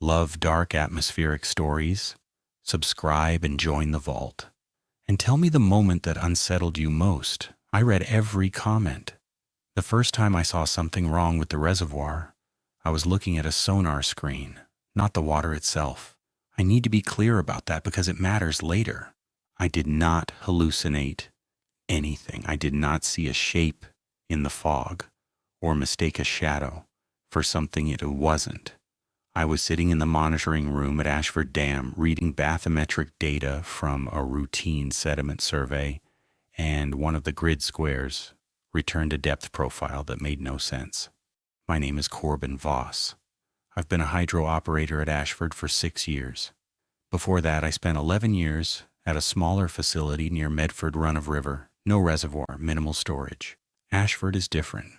Love dark atmospheric stories? Subscribe and join the vault. And tell me the moment that unsettled you most. I read every comment. The first time I saw something wrong with the reservoir, I was looking at a sonar screen, not the water itself. I need to be clear about that because it matters later. I did not hallucinate anything. I did not see a shape in the fog or mistake a shadow for something it wasn't. I was sitting in the monitoring room at Ashford Dam reading bathymetric data from a routine sediment survey, and one of the grid squares returned a depth profile that made no sense. My name is Corbin Voss. I've been a hydro operator at Ashford for 6 years. Before that, I spent 11 years at a smaller facility near Medford run-of-river, no reservoir, minimal storage. Ashford is different.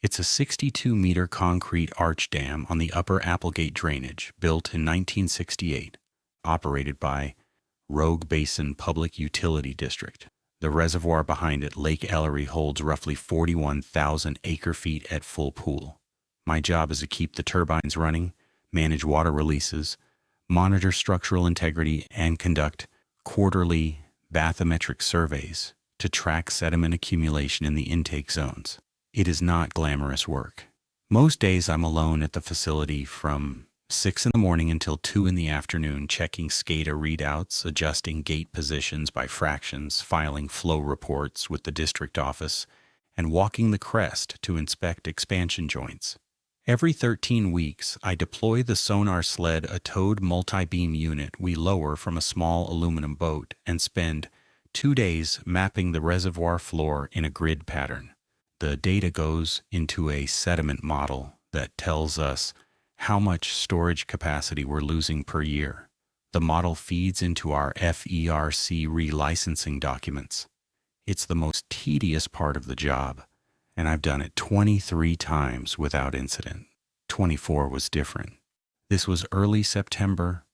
It's a 62-meter concrete arch dam on the upper Applegate drainage, built in 1968, operated by Rogue Basin Public Utility District. The reservoir behind it, Lake Ellery, holds roughly 41,000 acre-feet at full pool. My job is to keep the turbines running, manage water releases, monitor structural integrity, and conduct quarterly bathymetric surveys to track sediment accumulation in the intake zones. It is not glamorous work. Most days I'm alone at the facility from 6 in the morning until 2 in the afternoon, checking SCADA readouts, adjusting gate positions by fractions, filing flow reports with the district office, and walking the crest to inspect expansion joints. Every 13 weeks, I deploy the sonar sled, a towed multi-beam unit we lower from a small aluminum boat, and spend 2 days mapping the reservoir floor in a grid pattern. The data goes into a sediment model that tells us how much storage capacity we're losing per year. The model feeds into our FERC relicensing documents. It's the most tedious part of the job, and I've done it 23 times without incident. 24 was different. This was early September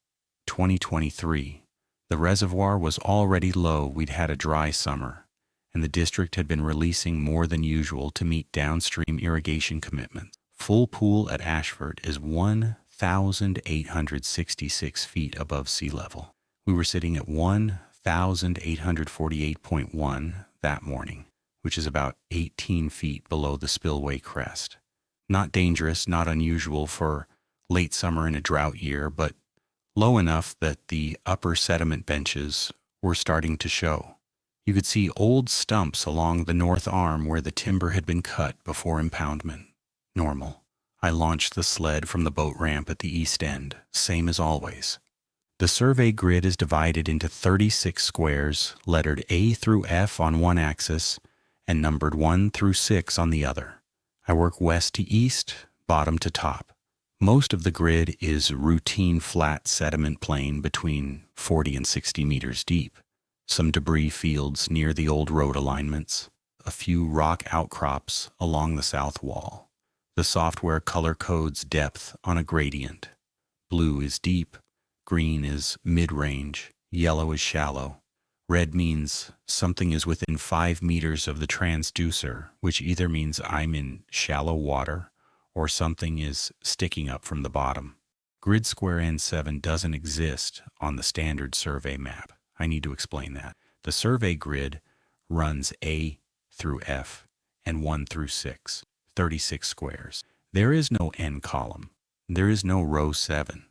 2023. The reservoir was already low. We'd had a dry summer, and the district had been releasing more than usual to meet downstream irrigation commitments. Full pool at Ashford is 1,866 feet above sea level. We were sitting at 1,848.1 that morning, which is about 18 feet below the spillway crest. Not dangerous, not unusual for late summer in a drought year, but low enough that the upper sediment benches were starting to show. You could see old stumps along the north arm where the timber had been cut before impoundment. Normal. I launched the sled from the boat ramp at the east end, same as always. The survey grid is divided into 36 squares, lettered A through F on one axis and numbered 1 through 6 on the other. I work west to east, bottom to top. Most of the grid is routine flat sediment plain between 40 and 60 meters deep. Some debris fields near the old road alignments, a few rock outcrops along the south wall. The software color codes depth on a gradient. Blue is deep, green is mid-range, yellow is shallow. Red means something is within 5 meters of the transducer, which either means I'm in shallow water or something is sticking up from the bottom. Grid square N7 doesn't exist on the standard survey map. I need to explain that. The survey grid runs A through F and 1 through 6, 36 squares. There is no N column. There is no row 7.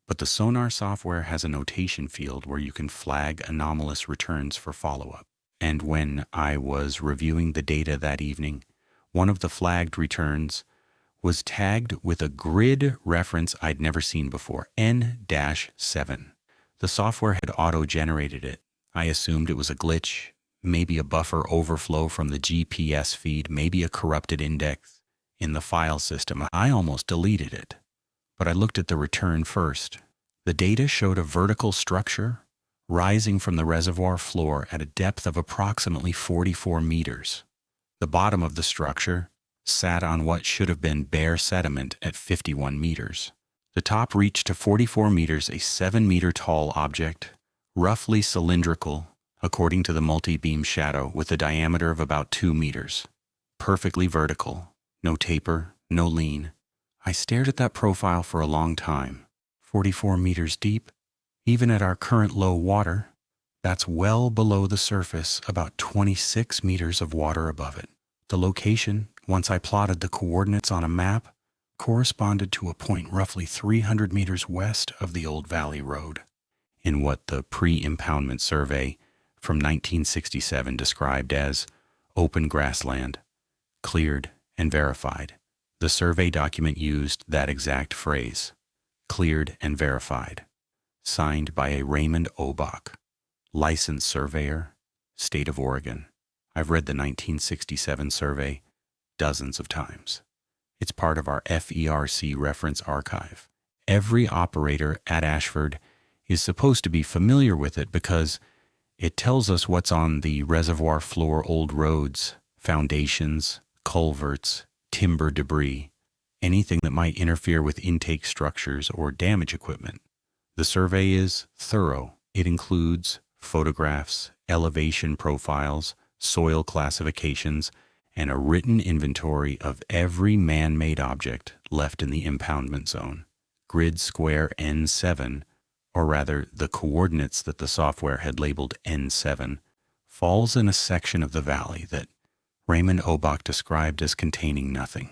But the sonar software has a notation field where you can flag anomalous returns for follow-up. And when I was reviewing the data that evening, one of the flagged returns was tagged with a grid reference I'd never seen before, N-7. The software had auto-generated it. I assumed it was a glitch, maybe a buffer overflow from the GPS feed, maybe a corrupted index in the file system. I almost deleted it. But I looked at the return first. The data showed a vertical structure rising from the reservoir floor at a depth of approximately 44 meters. The bottom of the structure sat on what should have been bare sediment at 51 meters. The top reached to 44 meters, a 7-meter-tall object, roughly cylindrical, according to the multi-beam shadow, with a diameter of about 2 meters. Perfectly vertical, no taper, no lean. I stared at that profile for a long time. 44 meters deep. Even at our current low water, that's well below the surface, about 26 meters of water above it. The location, once I plotted the coordinates on a map, corresponded to a point roughly 300 meters west of the old valley road. In what the pre-impoundment survey from 1967 described as open grassland, cleared and verified, the survey document used that exact phrase, cleared and verified, signed by a Raymond Obach, licensed surveyor, State of Oregon. I've read the 1967 survey dozens of times. It's part of our FERC reference archive. Every operator at Ashford is supposed to be familiar with it because it tells us what's on the reservoir floor, old roads, foundations, culverts, timber debris, anything that might interfere with intake structures or damage equipment. The survey is thorough. It includes photographs, elevation profiles, soil classifications, and a written inventory of every man-made object left in the impoundment zone. Grid square N7, or rather the coordinates that the software had labeled N7, falls in a section of the valley that Raymond Obach described as containing nothing.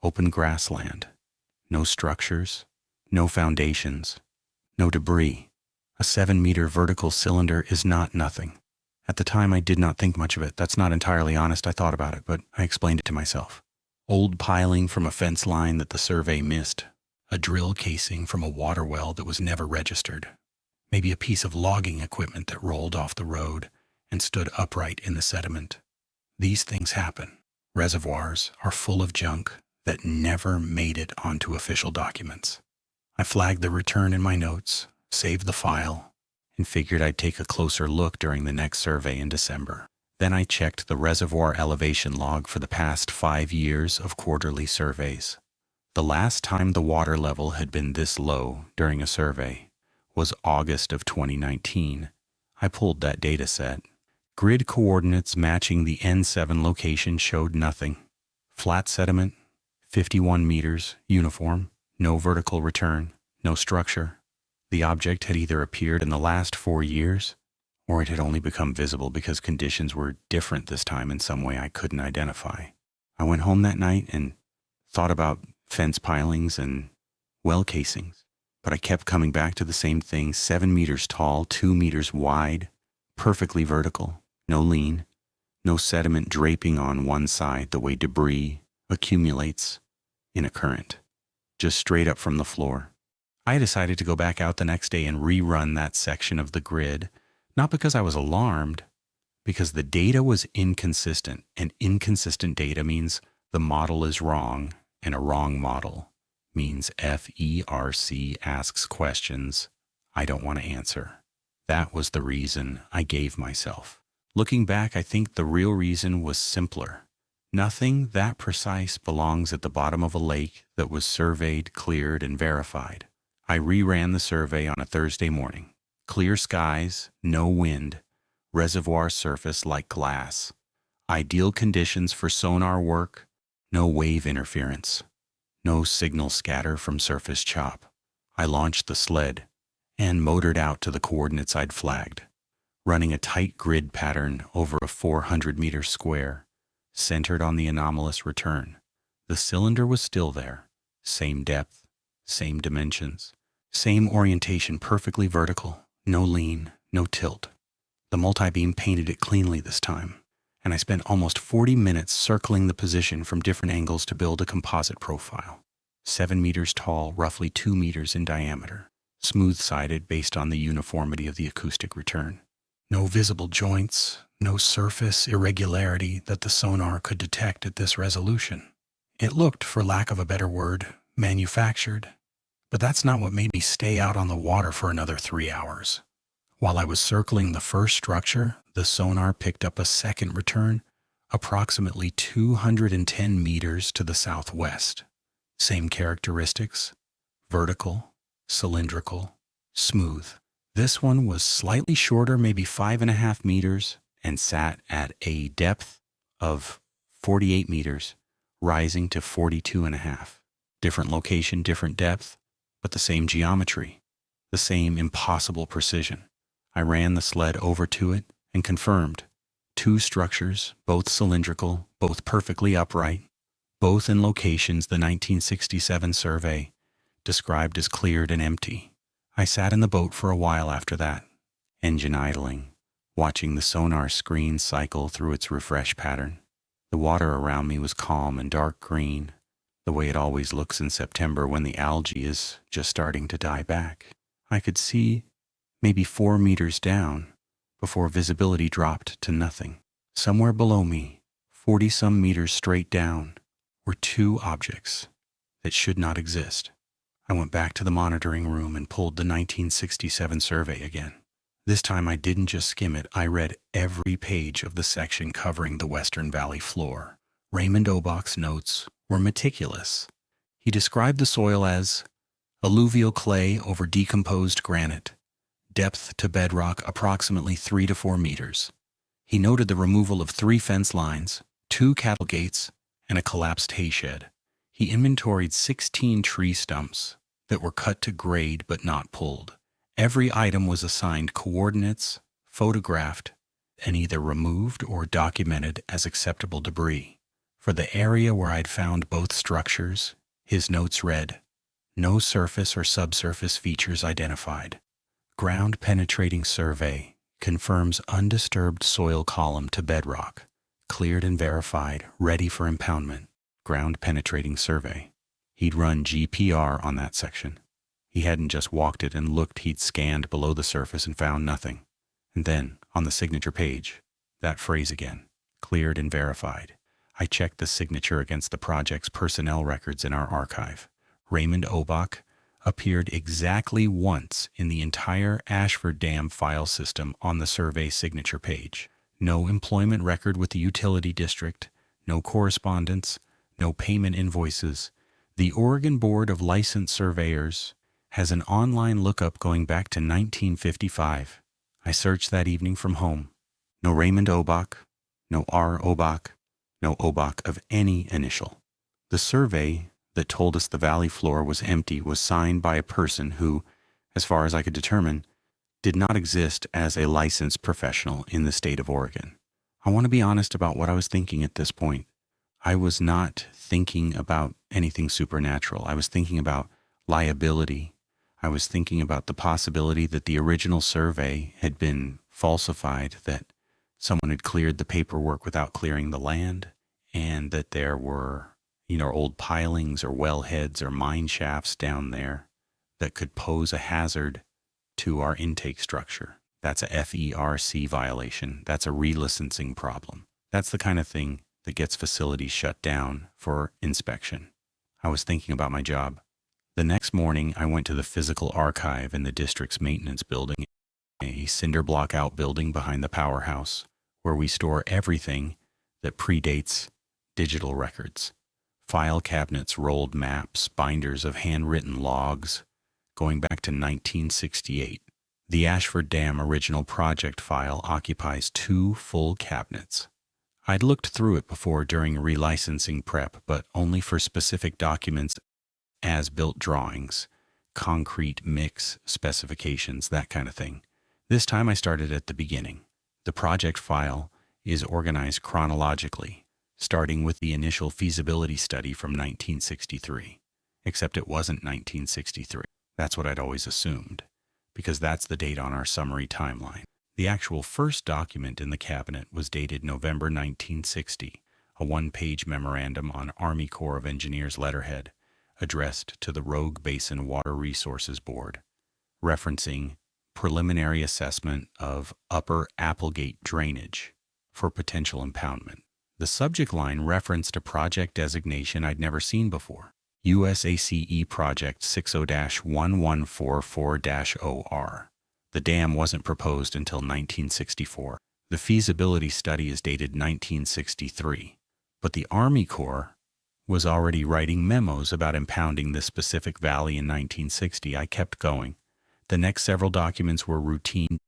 Open grassland, no structures, no foundations, no debris. A 7-meter vertical cylinder is not nothing. At the time, I did not think much of it. That's not entirely honest. I thought about it, but I explained it to myself. Old piling from a fence line that the survey missed. A drill casing from a water well that was never registered. Maybe a piece of logging equipment that rolled off the road and stood upright in the sediment. These things happen. Reservoirs are full of junk that never made it onto official documents. I flagged the return in my notes, saved the file, and figured I'd take a closer look during the next survey in December. Then I checked the reservoir elevation log for the past 5 years of quarterly surveys. The last time the water level had been this low during a survey was August of 2019. I pulled that data set. Grid coordinates matching the N7 location showed nothing. Flat sediment, 51 meters, uniform, no vertical return, no structure. The object had either appeared in the last 4 years, or it had only become visible because conditions were different this time in some way I couldn't identify. I went home that night and thought about fence pilings and well casings, but I kept coming back to the same thing: 7 meters tall, 2 meters wide, perfectly vertical, no lean, no sediment draping on one side the way debris accumulates in a current, just straight up from the floor. I decided to go back out the next day and rerun that section of the grid, not because I was alarmed, because the data was inconsistent, and inconsistent data means the model is wrong, and a wrong model means FERC asks questions I don't want to answer. That was the reason I gave myself. Looking back, I think the real reason was simpler. Nothing that precise belongs at the bottom of a lake that was surveyed, cleared, and verified. I reran the survey on a Thursday morning. Clear skies, no wind, reservoir surface like glass. Ideal conditions for sonar work, no wave interference, no signal scatter from surface chop. I launched the sled and motored out to the coordinates I'd flagged, running a tight grid pattern over a 400-meter square, centered on the anomalous return. The cylinder was still there, same depth, same dimensions. Same orientation, perfectly vertical, no lean, no tilt. The multi-beam painted it cleanly this time, and I spent almost 40 minutes circling the position from different angles to build a composite profile. 7 meters tall, roughly 2 meters in diameter, smooth-sided based on the uniformity of the acoustic return. No visible joints, no surface irregularity that the sonar could detect at this resolution. It looked, for lack of a better word, manufactured. But that's not what made me stay out on the water for another 3 hours. While I was circling the first structure, the sonar picked up a second return, approximately 210 meters to the southwest. Same characteristics: vertical, cylindrical, smooth. This one was slightly shorter, maybe 5.5 meters, and sat at a depth of 48 meters, rising to 42.5. Different location, different depth, but the same geometry. the same impossible precision. I ran the sled over to it and confirmed. 2 structures, both cylindrical, both perfectly upright, both in locations the 1967 survey described as cleared and empty. I sat in the boat for a while after that, engine idling, watching the sonar screen cycle through its refresh pattern. The water around me was calm and dark green, the way it always looks in September when the algae is just starting to die back. I could see maybe 4 meters down before visibility dropped to nothing. Somewhere below me, 40-some meters straight down, were 2 objects that should not exist. I went back to the monitoring room and pulled the 1967 survey again. This time I didn't just skim it, I read every page of the section covering the Western Valley floor. Raymond Obach's notes were meticulous. He described the soil as alluvial clay over decomposed granite, depth to bedrock approximately 3 to 4 meters. He noted the removal of 3 fence lines, 2 cattle gates, and a collapsed hay shed. He inventoried 16 tree stumps that were cut to grade but not pulled. Every item was assigned coordinates, photographed, and either removed or documented as acceptable debris. For the area where I'd found both structures, his notes read, "No surface or subsurface features identified. Ground penetrating survey confirms undisturbed soil column to bedrock, cleared and verified, ready for impoundment." Ground penetrating survey. He'd run GPR on that section. He hadn't just walked it and looked, he'd scanned below the surface and found nothing. And then, on the signature page, that phrase again, cleared and verified. I checked the signature against the project's personnel records in our archive. Raymond Obach appeared exactly once in the entire Ashford Dam file system on the survey signature page. No employment record with the utility district, no correspondence, no payment invoices. The Oregon Board of Licensed Surveyors has an online lookup going back to 1955. I searched that evening from home. No Raymond Obach, no R. Obach, no Obach of any initial. The survey that told us the valley floor was empty was signed by a person who, as far as I could determine, did not exist as a licensed professional in the state of Oregon. I want to be honest about what I was thinking at this point. I was not thinking about anything supernatural. I was thinking about liability. I was thinking about the possibility that the original survey had been falsified, that someone had cleared the paperwork without clearing the land, and that there were, old pilings or wellheads or mine shafts down there that could pose a hazard to our intake structure. That's a FERC violation. That's a relicensing problem. That's the kind of thing that gets facilities shut down for inspection. I was thinking about my job. The next morning, I went to the physical archive in the district's maintenance building, a cinder block outbuilding behind the powerhouse, where we store everything that predates digital records. File cabinets, rolled maps, binders of handwritten logs going back to 1968. The Ashford Dam original project file occupies 2 full cabinets. I'd looked through it before during relicensing prep, but only for specific documents, as-built drawings, concrete mix specifications, that kind of thing. This time I started at the beginning. The project file is organized chronologically, starting with the initial feasibility study from 1963. Except it wasn't 1963. That's what I'd always assumed, because that's the date on our summary timeline. The actual first document in the cabinet was dated November 1960, a 1-page memorandum on Army Corps of Engineers letterhead, addressed to the Rogue Basin Water Resources Board, referencing preliminary assessment of Upper Applegate drainage for potential impoundment. The subject line referenced a project designation I'd never seen before, USACE Project 60-1144-OR. The dam wasn't proposed until 1964. The feasibility study is dated 1963, but the Army Corps was already writing memos about impounding this specific valley in 1960. I kept going. The next several documents were routine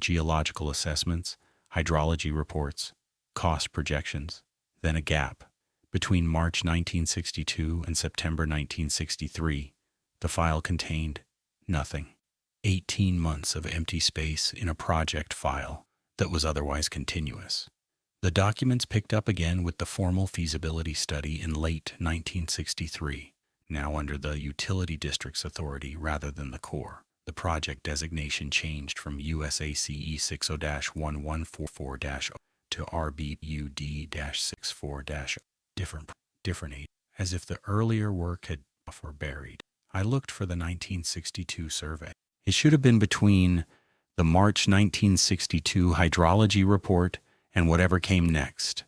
geological assessments, hydrology reports, cost projections, then a gap. Between March 1962 and September 1963, the file contained nothing. 18 months of empty space in a project file that was otherwise continuous. The documents picked up again with the formal feasibility study in late 1963, now under the Utility District's authority rather than the Corps. The project designation changed from USACE 60-1144-0 to RBUD-64-0, different age, as if the earlier work had or buried. I looked for the 1962 survey. It should have been between the March 1962 hydrology report and whatever came next.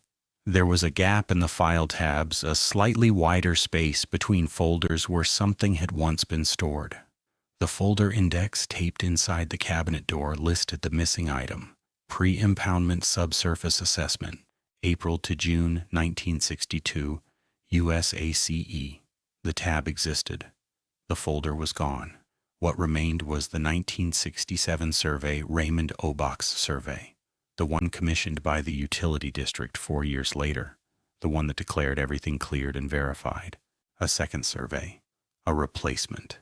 There was a gap in the file tabs, a slightly wider space between folders where something had once been stored. The folder index taped inside the cabinet door listed the missing item, Pre-Impoundment Subsurface Assessment, April to June 1962, USACE. The tab existed. The folder was gone. What remained was the 1967 survey, Raymond Obach's survey, the one commissioned by the Utility District 4 years later, the one that declared everything cleared and verified. A second survey, a replacement,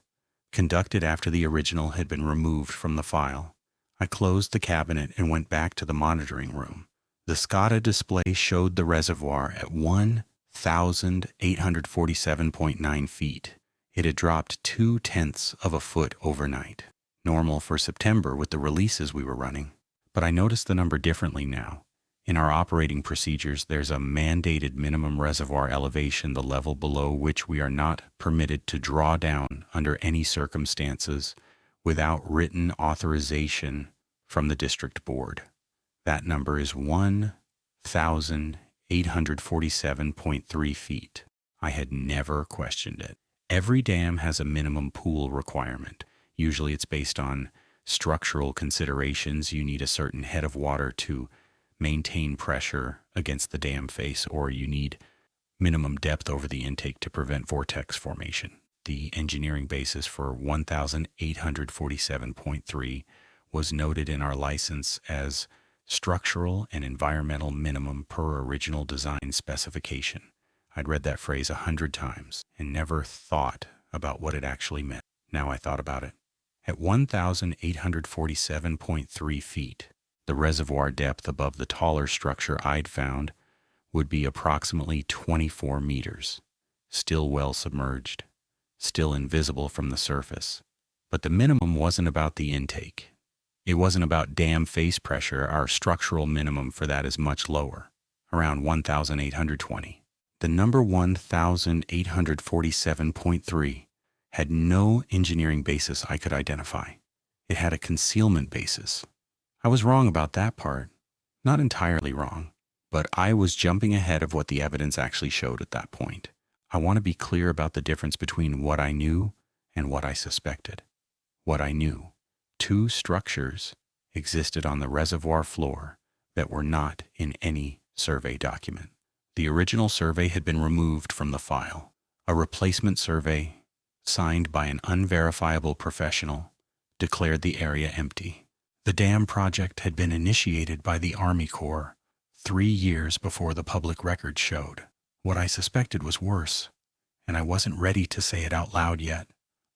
conducted after the original had been removed from the file. I closed the cabinet and went back to the monitoring room. The SCADA display showed the reservoir at 1,847.9 feet. It had dropped 0.2 of a foot overnight, normal for September with the releases we were running. But I noticed the number differently now. In our operating procedures, there's a mandated minimum reservoir elevation, the level below which we are not permitted to draw down under any circumstances without written authorization from the district board. That number is 1,847.3 feet. I had never questioned it. Every dam has a minimum pool requirement. Usually it's based on structural considerations. You need a certain head of water to maintain pressure against the dam face, or you need minimum depth over the intake to prevent vortex formation. The engineering basis for 1,847.3 was noted in our license as structural and environmental minimum per original design specification. I'd read that phrase 100 times and never thought about what it actually meant. Now I thought about it. At 1,847.3 feet, the reservoir depth above the taller structure I'd found would be approximately 24 meters, still well submerged, still invisible from the surface. But the minimum wasn't about the intake. It wasn't about dam face pressure. Our structural minimum for that is much lower, around 1,820. The number 1,847.3 had no engineering basis I could identify. It had a concealment basis. I was wrong about that part. Not entirely wrong, but I was jumping ahead of what the evidence actually showed at that point. I want to be clear about the difference between what I knew and what I suspected. What I knew. 2 structures existed on the reservoir floor that were not in any survey document. The original survey had been removed from the file. A replacement survey, signed by an unverifiable professional, declared the area empty. The dam project had been initiated by the Army Corps 3 years before the public record showed. What I suspected was worse, and I wasn't ready to say it out loud yet.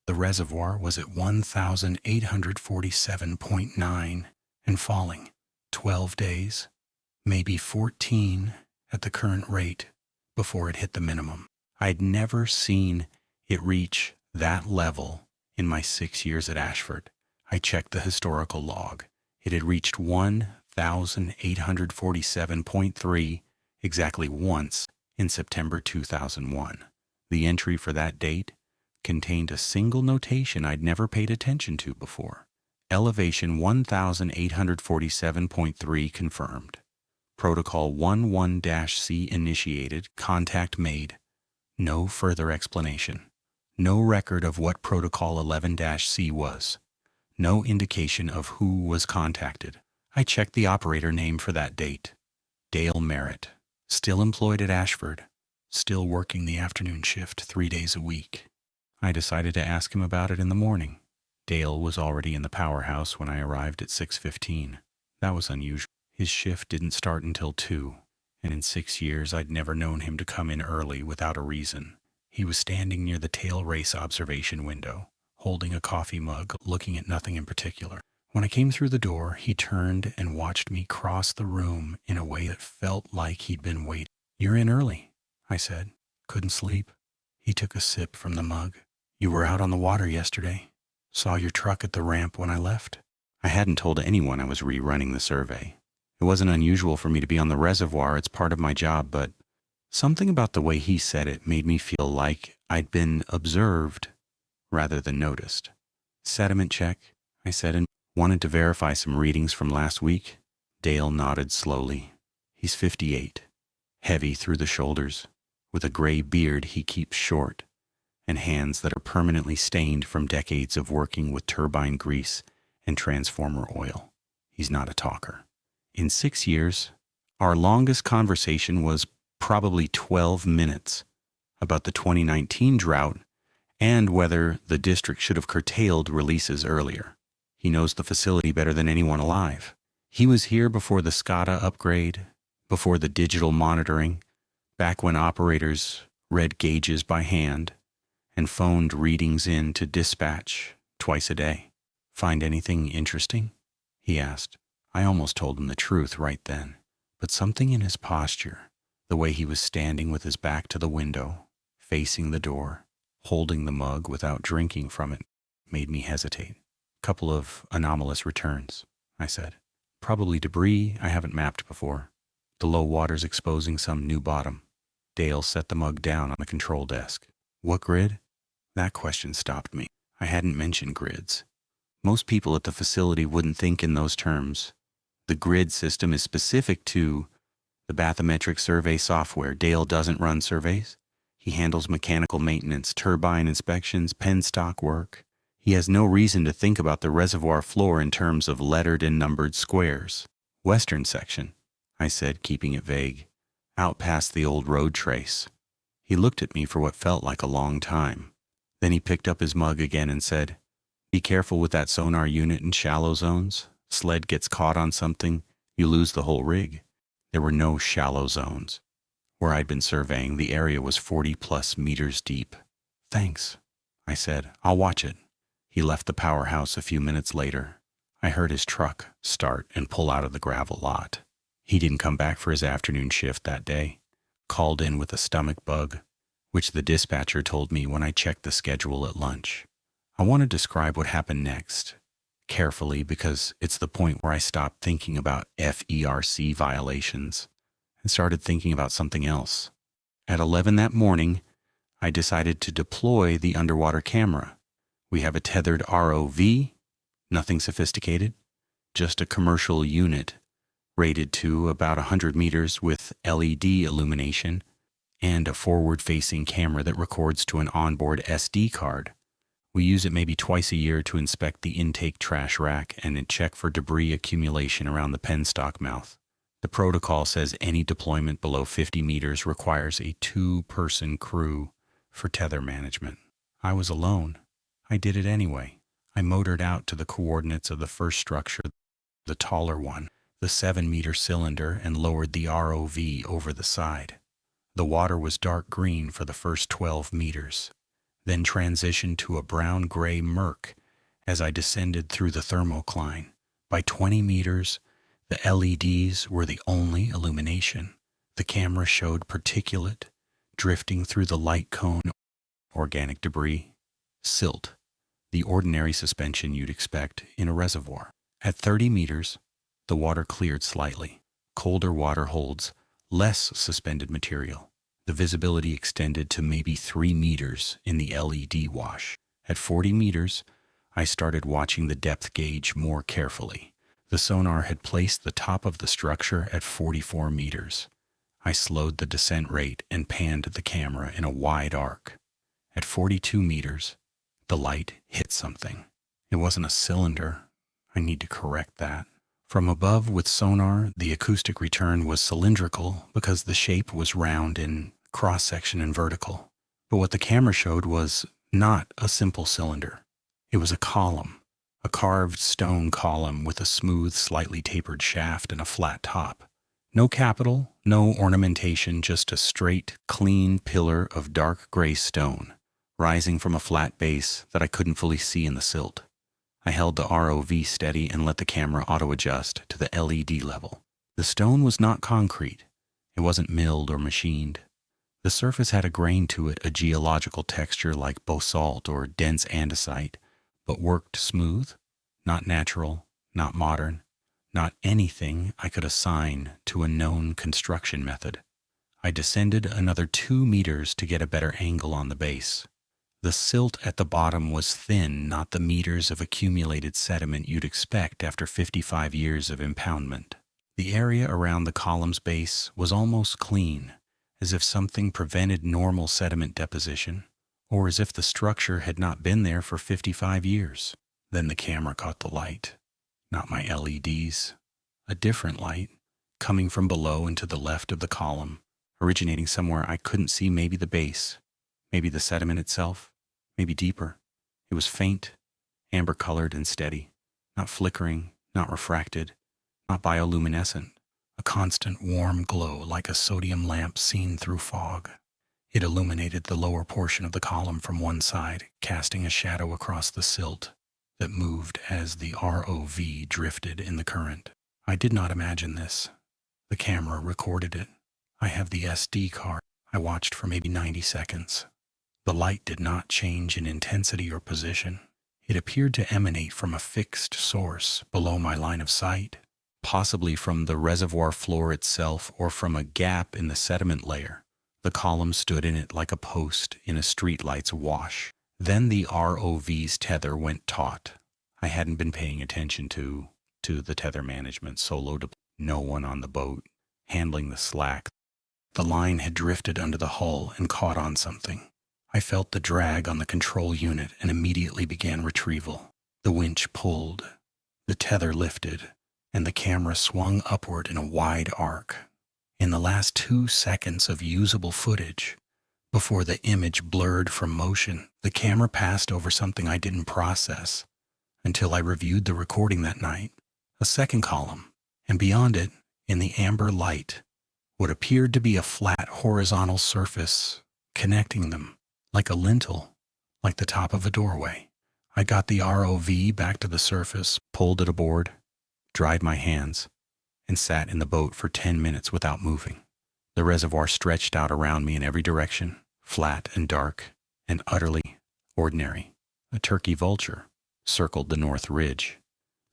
The reservoir was at 1,847.9 and falling. 12 days, maybe 14 at the current rate, before it hit the minimum. I'd never seen it reach that level in my 6 years at Ashford. I checked the historical log. It had reached 1,847.3 exactly once in September 2001. The entry for that date contained a single notation I'd never paid attention to before. Elevation 1,847.3 confirmed. Protocol 11-C initiated, contact made. No further explanation. No record of what Protocol 11-C was. No indication of who was contacted. I checked the operator name for that date. Dale Merritt. Still employed at Ashford. Still working the afternoon shift 3 days a week. I decided to ask him about it in the morning. Dale was already in the powerhouse when I arrived at 6:15. That was unusual. His shift didn't start until 2, and in 6 years I'd never known him to come in early without a reason. He was standing near the tail race observation window, holding a coffee mug, looking at nothing in particular. When I came through the door, he turned and watched me cross the room in a way that felt like he'd been waiting. "You're in early," I said. "Couldn't sleep?" He took a sip from the mug. "You were out on the water yesterday. Saw your truck at the ramp when I left." I hadn't told anyone I was rerunning the survey. It wasn't unusual for me to be on the reservoir, it's part of my job, but something about the way he said it made me feel like I'd been observed rather than noticed. "Sediment check," I said, and wanted to verify some readings from last week. Dale nodded slowly. He's 58, heavy through the shoulders, with a gray beard he keeps short, and hands that are permanently stained from decades of working with turbine grease and transformer oil. He's not a talker. In 6 years, our longest conversation was probably 12 minutes about the 2019 drought and whether the district should have curtailed releases earlier. He knows the facility better than anyone alive. He was here before the SCADA upgrade, before the digital monitoring, back when operators read gauges by hand and phoned readings in to dispatch twice a day. "Find anything interesting?" he asked. I almost told him the truth right then, but something in his posture, the way he was standing with his back to the window, facing the door, holding the mug without drinking from it, made me hesitate. "Couple of anomalous returns," I said. "Probably debris I haven't mapped before. The low water's exposing some new bottom." Dale set the mug down on the control desk. "What grid?" That question stopped me. I hadn't mentioned grids. Most people at the facility wouldn't think in those terms. The grid system is specific to the bathymetric survey software. Dale doesn't run surveys. He handles mechanical maintenance, turbine inspections, penstock work. He has no reason to think about the reservoir floor in terms of lettered and numbered squares. "Western section," I said, keeping it vague, "out past the old road trace." He looked at me for what felt like a long time. Then he picked up his mug again and said, "Be careful with that sonar unit in shallow zones. Sled gets caught on something, you lose the whole rig." There were no shallow zones. Where I'd been surveying, the area was 40+ meters deep. "Thanks," I said. "I'll watch it." He left the powerhouse a few minutes later. I heard his truck start and pull out of the gravel lot. He didn't come back for his afternoon shift that day. Called in with a stomach bug, which the dispatcher told me when I checked the schedule at lunch. I want to describe what happened next, carefully, because it's the point where I stopped thinking about FERC violations and started thinking about something else. At 11 that morning, I decided to deploy the underwater camera. We have a tethered ROV, nothing sophisticated, just a commercial unit rated to about 100 meters with LED illumination and a forward-facing camera that records to an onboard SD card. We use it maybe twice a year to inspect the intake trash rack and check for debris accumulation around the penstock mouth. The protocol says any deployment below 50 meters requires a 2-person crew for tether management. I was alone. I did it anyway. I motored out to the coordinates of the first structure, the taller one, the 7-meter cylinder, and lowered the ROV over the side. The water was dark green for the first 12 meters. Then transitioned to a brown-gray murk as I descended through the thermocline. By 20 meters, the LEDs were the only illumination. The camera showed particulate drifting through the light cone, organic debris, silt, the ordinary suspension you'd expect in a reservoir. At 30 meters, the water cleared slightly. Colder water holds less suspended material. The visibility extended to maybe 3 meters in the LED wash. At 40 meters, I started watching the depth gauge more carefully. The sonar had placed the top of the structure at 44 meters. I slowed the descent rate and panned the camera in a wide arc. At 42 meters, the light hit something. It wasn't a cylinder. I need to correct that. From above with sonar, the acoustic return was cylindrical because the shape was round in cross-section and vertical. But what the camera showed was not a simple cylinder. It was a column, a carved stone column with a smooth, slightly tapered shaft and a flat top. No capital, no ornamentation, just a straight, clean pillar of dark gray stone, rising from a flat base that I couldn't fully see in the silt. I held the ROV steady and let the camera auto-adjust to the LED level. The stone was not concrete. It wasn't milled or machined. The surface had a grain to it, a geological texture like basalt or dense andesite, but worked smooth, not natural, not modern, not anything I could assign to a known construction method. I descended another 2 meters to get a better angle on the base. The silt at the bottom was thin, not the meters of accumulated sediment you'd expect after 55 years of impoundment. The area around the column's base was almost clean, as if something prevented normal sediment deposition, or as if the structure had not been there for 55 years. Then the camera caught the light. Not my LEDs. A different light, coming from below and to the left of the column, originating somewhere I couldn't see, maybe the base, maybe the sediment itself, maybe deeper. It was faint, amber-colored and steady, not flickering, not refracted, not bioluminescent, a constant warm glow like a sodium lamp seen through fog. It illuminated the lower portion of the column from one side, casting a shadow across the silt that moved as the ROV drifted in the current. I did not imagine this. The camera recorded it. I have the SD card. I watched for maybe 90 seconds. The light did not change in intensity or position. It appeared to emanate from a fixed source below my line of sight, possibly from the reservoir floor itself or from a gap in the sediment layer. The column stood in it like a post in a streetlight's wash. Then the ROV's tether went taut. I hadn't been paying attention to the tether management, solo deployment. No one on the boat, handling the slack. The line had drifted under the hull and caught on something. I felt the drag on the control unit and immediately began retrieval. The winch pulled, the tether lifted, and the camera swung upward in a wide arc. In the last 2 seconds of usable footage, before the image blurred from motion, the camera passed over something I didn't process until I reviewed the recording that night. A second column, and beyond it, in the amber light, what appeared to be a flat horizontal surface connecting them, like a lintel, like the top of a doorway. I got the ROV back to the surface, pulled it aboard, dried my hands, and sat in the boat for 10 minutes without moving. The reservoir stretched out around me in every direction, flat and dark and utterly ordinary. A turkey vulture circled the north ridge.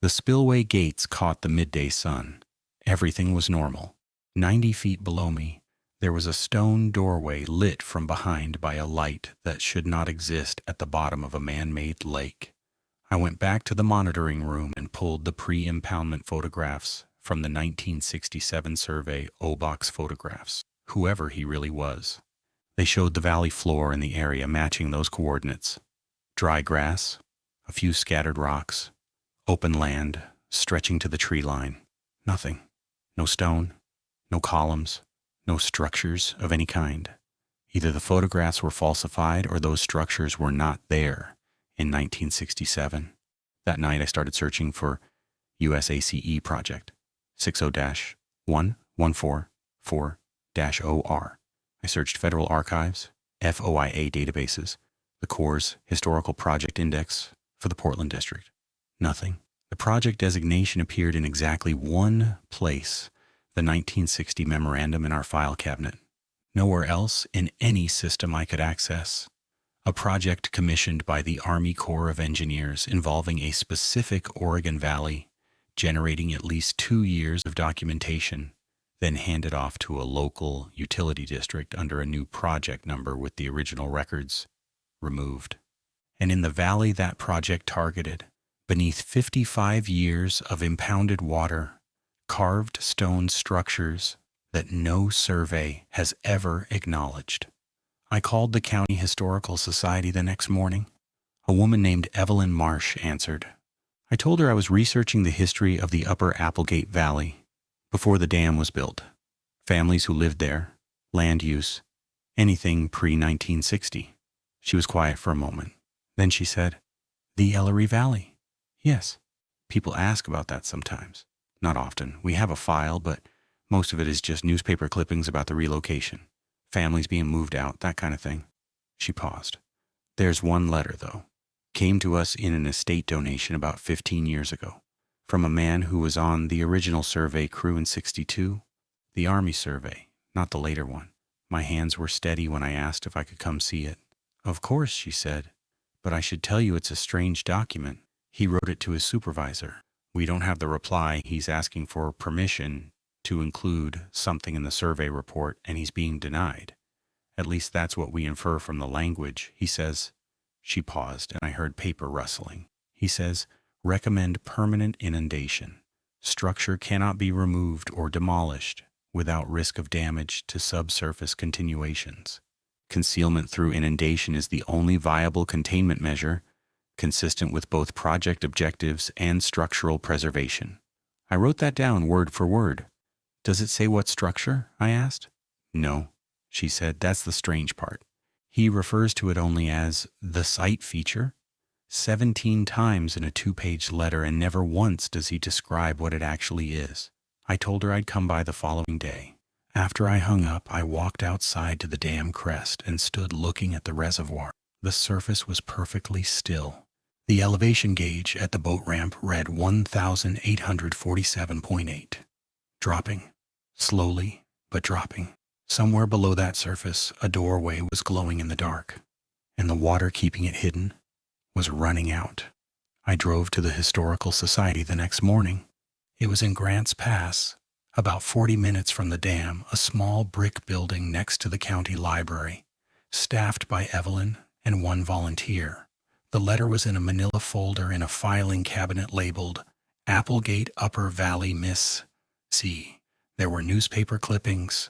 The spillway gates caught the midday sun. Everything was normal. 90 feet below me, there was a stone doorway lit from behind by a light that should not exist at the bottom of a man-made lake. I went back to the monitoring room and pulled the pre-impoundment photographs from the 1967 survey O-Box photographs, whoever he really was. They showed the valley floor and the area matching those coordinates. Dry grass, a few scattered rocks, open land stretching to the tree line. Nothing. No stone, no columns, no structures of any kind. Either the photographs were falsified or those structures were not there in 1967. That night I started searching for USACE project 60-1144-OR. I searched federal archives, FOIA databases, the Corps' Historical Project Index for the Portland District. Nothing. The project designation appeared in exactly one place, the 1960 memorandum in our file cabinet. Nowhere else in any system I could access. A project commissioned by the Army Corps of Engineers involving a specific Oregon Valley, generating at least 2 years of documentation, then handed off to a local utility district under a new project number with the original records removed. And in the valley that project targeted, beneath 55 years of impounded water, carved stone structures that no survey has ever acknowledged. I called the County Historical Society the next morning. A woman named Evelyn Marsh answered. I told her I was researching the history of the Upper Applegate Valley before the dam was built, families who lived there, land use, anything pre-1960. She was quiet for a moment. Then she said, "The Ellery Valley." "Yes. People ask about that sometimes. Not often. We have a file, but most of it is just newspaper clippings about the relocation. Families being moved out, that kind of thing." She paused. There's one letter, though. Came to us in an estate donation about 15 years ago, from a man who was on the original survey crew in '62, the Army survey, not the later one. My hands were steady when I asked if I could come see it. Of course, she said, but I should tell you it's a strange document. He wrote it to his supervisor. We don't have the reply. He's asking for permission to include something in the survey report, and he's being denied. At least that's what we infer from the language. He says, she paused, and I heard paper rustling. He says, recommend permanent inundation. Structure cannot be removed or demolished without risk of damage to subsurface continuations. Concealment through inundation is the only viable containment measure consistent with both project objectives and structural preservation. I wrote that down word for word. Does it say what structure? I asked. No, she said. That's the strange part. He refers to it only as the site feature 17 times in a 2-page letter, and never once does he describe what it actually is. I told her I'd come by the following day. After I hung up, I walked outside to the dam crest and stood looking at the reservoir. The surface was perfectly still. The elevation gauge at the boat ramp read 1,847.8. Dropping. Slowly, but dropping. Somewhere below that surface, a doorway was glowing in the dark, and the water keeping it hidden was running out. I drove to the Historical Society the next morning. It was in Grants Pass, about 40 minutes from the dam, a small brick building next to the county library, staffed by Evelyn and one volunteer. The letter was in a manila folder in a filing cabinet labeled Applegate Upper Valley Miss C. There were newspaper clippings,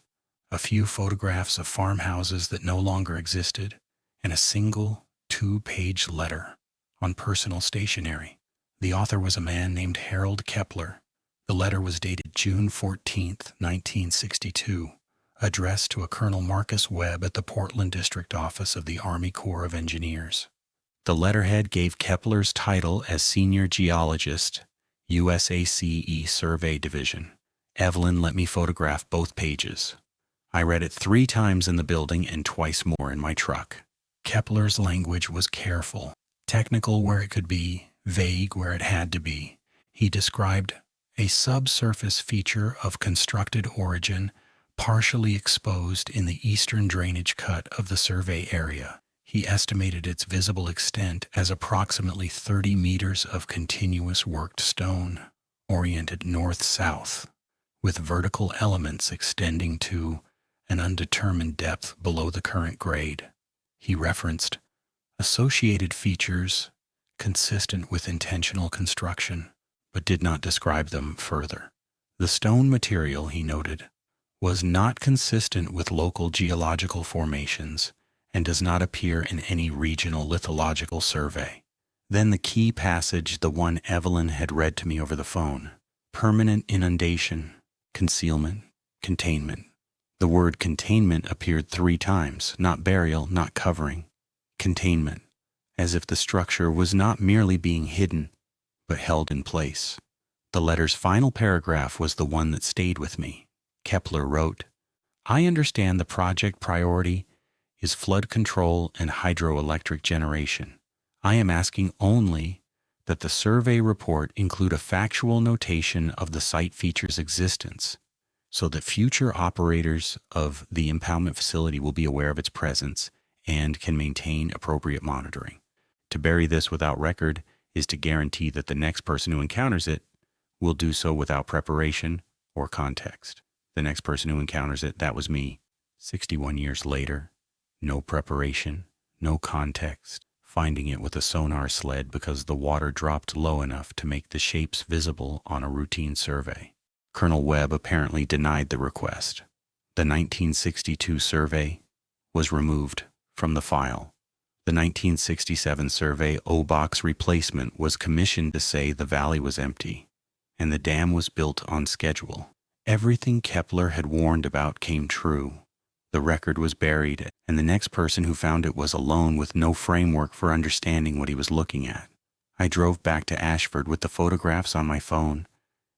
a few photographs of farmhouses that no longer existed, and a single 2-page letter on personal stationery. The author was a man named Harold Kepler. The letter was dated June 14, 1962, addressed to a Colonel Marcus Webb at the Portland District Office of the Army Corps of Engineers. The letterhead gave Kepler's title as Senior Geologist, USACE Survey Division. Evelyn let me photograph both pages. I read it 3 times in the building and twice more in my truck. Kepler's language was careful, technical where it could be, vague where it had to be. He described a subsurface feature of constructed origin, partially exposed in the eastern drainage cut of the survey area. He estimated its visible extent as approximately 30 meters of continuous worked stone, oriented north-south, with vertical elements extending to an undetermined depth below the current grade. He referenced associated features consistent with intentional construction, but did not describe them further. The stone material, he noted, was not consistent with local geological formations and does not appear in any regional lithological survey. Then the key passage, the one Evelyn had read to me over the phone: permanent inundation, concealment, containment. The word containment appeared 3 times, not burial, not covering. Containment, as if the structure was not merely being hidden, but held in place. The letter's final paragraph was the one that stayed with me. Kepler wrote, I understand the project priority is flood control and hydroelectric generation. I am asking only that the survey report include a factual notation of the site feature's existence, so that future operators of the impoundment facility will be aware of its presence and can maintain appropriate monitoring. To bury this without record is to guarantee that the next person who encounters it will do so without preparation or context. The next person who encounters it, that was me. 61 years later, no preparation, no context, finding it with a sonar sled because the water dropped low enough to make the shapes visible on a routine survey. Colonel Webb apparently denied the request. The 1962 survey was removed from the file. The 1967 survey O-box replacement was commissioned to say the valley was empty, and the dam was built on schedule. Everything Kepler had warned about came true. The record was buried, and the next person who found it was alone with no framework for understanding what he was looking at. I drove back to Ashford with the photographs on my phone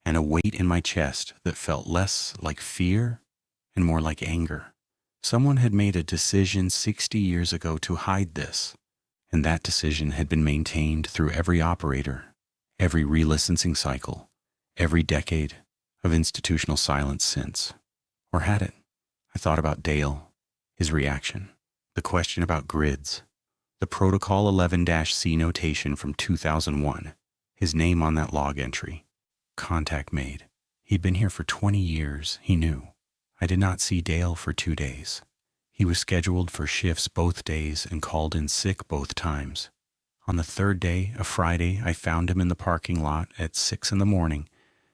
and a weight in my chest that felt less like fear and more like anger. Someone had made a decision 60 years ago to hide this, And that decision had been maintained through every operator, every relicensing cycle, every decade of institutional silence since. Or had it? I thought about Dale, his reaction, the question about grids, the Protocol 11-C notation from 2001, his name on that log entry. Contact made. He'd been here for 20 years, he knew. I did not see Dale for 2 days. He was scheduled for shifts both days and called in sick both times. On the third day, a Friday, I found him in the parking lot at 6 in the morning,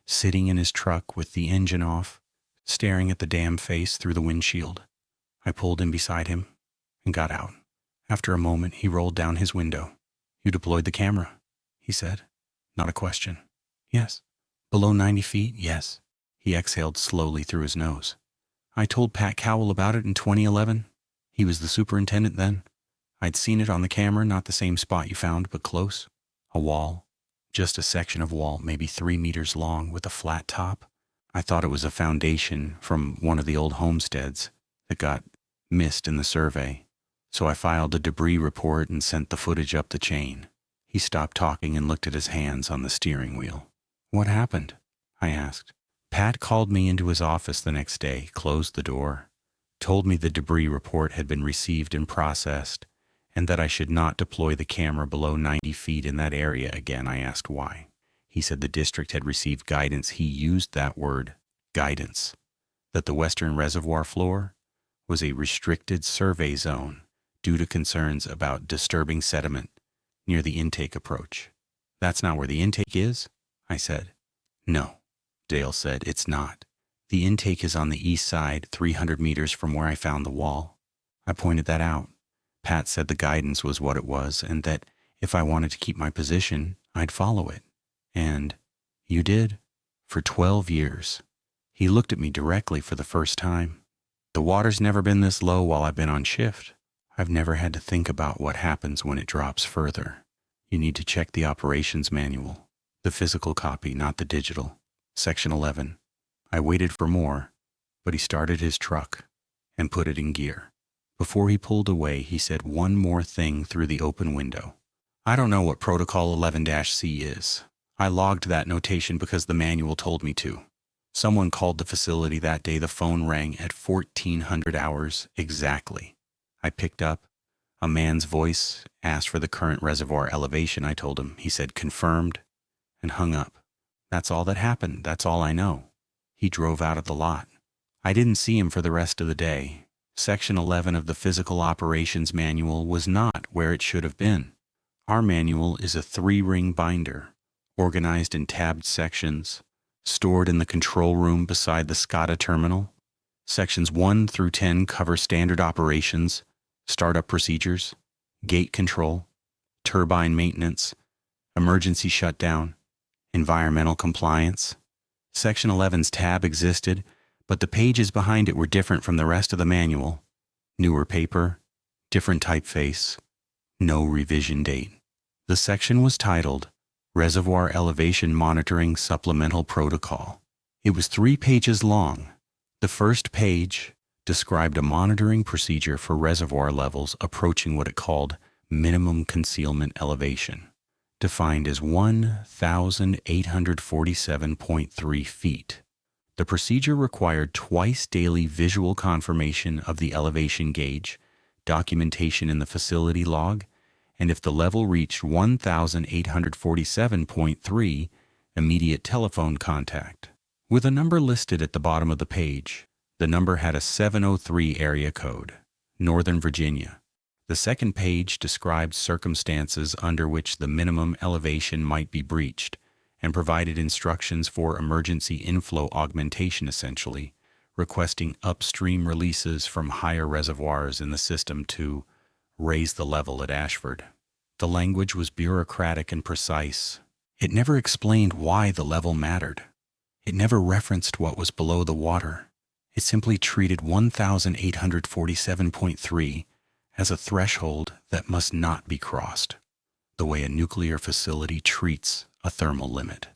sitting in his truck with the engine off, staring at the dam face through the windshield. I pulled in beside him and got out. After a moment, he rolled down his window. "You deployed the camera," he said. Not a question. "Yes." "Below 90 feet, yes." He exhaled slowly through his nose. "I told Pat Cowell about it in 2011. He was the superintendent then. I'd seen it on the camera, not the same spot you found, but close. A wall. Just a section of wall, maybe 3 meters long, with a flat top. I thought it was a foundation from one of the old homesteads that got missed in the survey. So I filed a debris report and sent the footage up the chain." He stopped talking and looked at his hands on the steering wheel. "What happened?" I asked. "Pat called me into his office the next day, closed the door, told me the debris report had been received and processed, and that I should not deploy the camera below 90 feet in that area again." I asked why. He said the district had received guidance. He used that word, guidance, that the western reservoir floor was a restricted survey zone due to concerns about disturbing sediment near the intake approach. "That's not where the intake is?" I said. "No," Dale said, "it's not. The intake is on the east side, 300 meters from where I found the wall." I pointed that out. Pat said the guidance was what it was, and that if I wanted to keep my position, I'd follow it. "And you did?" "For 12 years. He looked at me directly for the first time. "The water's never been this low while I've been on shift. I've never had to think about what happens when it drops further. You need to check the operations manual, the physical copy, not the digital. Section 11. I waited for more, but he started his truck and put it in gear. Before he pulled away, he said one more thing through the open window. "I don't know what Protocol 11-C is. I logged that notation because the manual told me to. Someone called the facility that day. The phone rang at 1400 hours exactly. I picked up. A man's voice asked for the current reservoir elevation. I told him. He said confirmed and hung up. That's all that happened. That's all I know." He drove out of the lot. I didn't see him for the rest of the day. Section 11 of the Physical Operations Manual was not where it should have been. Our manual is a 3-ring binder, organized in tabbed sections, stored in the control room beside the SCADA terminal. Sections 1 through 10 cover standard operations, startup procedures, gate control, turbine maintenance, emergency shutdown, environmental compliance. Section 11's tab existed, but the pages behind it were different from the rest of the manual. Newer paper, different typeface, no revision date. The section was titled Reservoir Elevation Monitoring Supplemental Protocol. It was 3 pages long. The first page described a monitoring procedure for reservoir levels approaching what it called minimum concealment elevation, defined as 1,847.3 feet. The procedure required twice daily visual confirmation of the elevation gauge, documentation in the facility log, and if the level reached 1,847.3, immediate telephone contact. With a number listed at the bottom of the page, the number had a 703 area code, Northern Virginia. The second page described circumstances under which the minimum elevation might be breached and provided instructions for emergency inflow augmentation, essentially, requesting upstream releases from higher reservoirs in the system to raise the level at Ashford. The language was bureaucratic and precise. It never explained why the level mattered. It never referenced what was below the water. It simply treated 1,847.3 as a threshold that must not be crossed, the way a nuclear facility treats a thermal limit.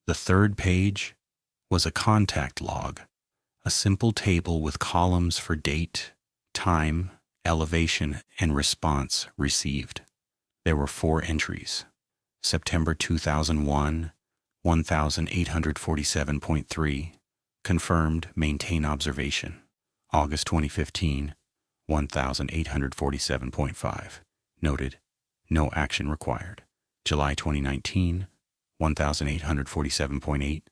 The third page was a contact log, a simple table with columns for date, time, elevation, and response received. There were 4 entries. September 2001, 1847.3, confirmed, maintain observation. August 2015, 1847.5, noted, no action required. July 2019, 1847.8,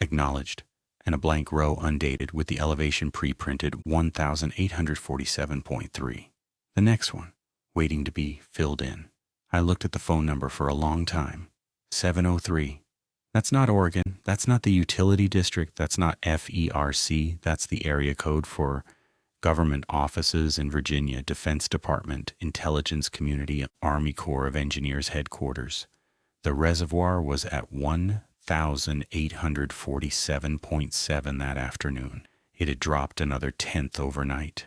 acknowledged, and a blank row undated with the elevation pre-printed 1847.3. The next one, waiting to be filled in. I looked at the phone number for a long time. 703. That's not Oregon. That's not the utility district. That's not FERC. That's the area code for government offices in Virginia, Defense Department, Intelligence Community, Army Corps of Engineers headquarters. The reservoir was at 1,847.7 that afternoon. It had dropped another tenth overnight.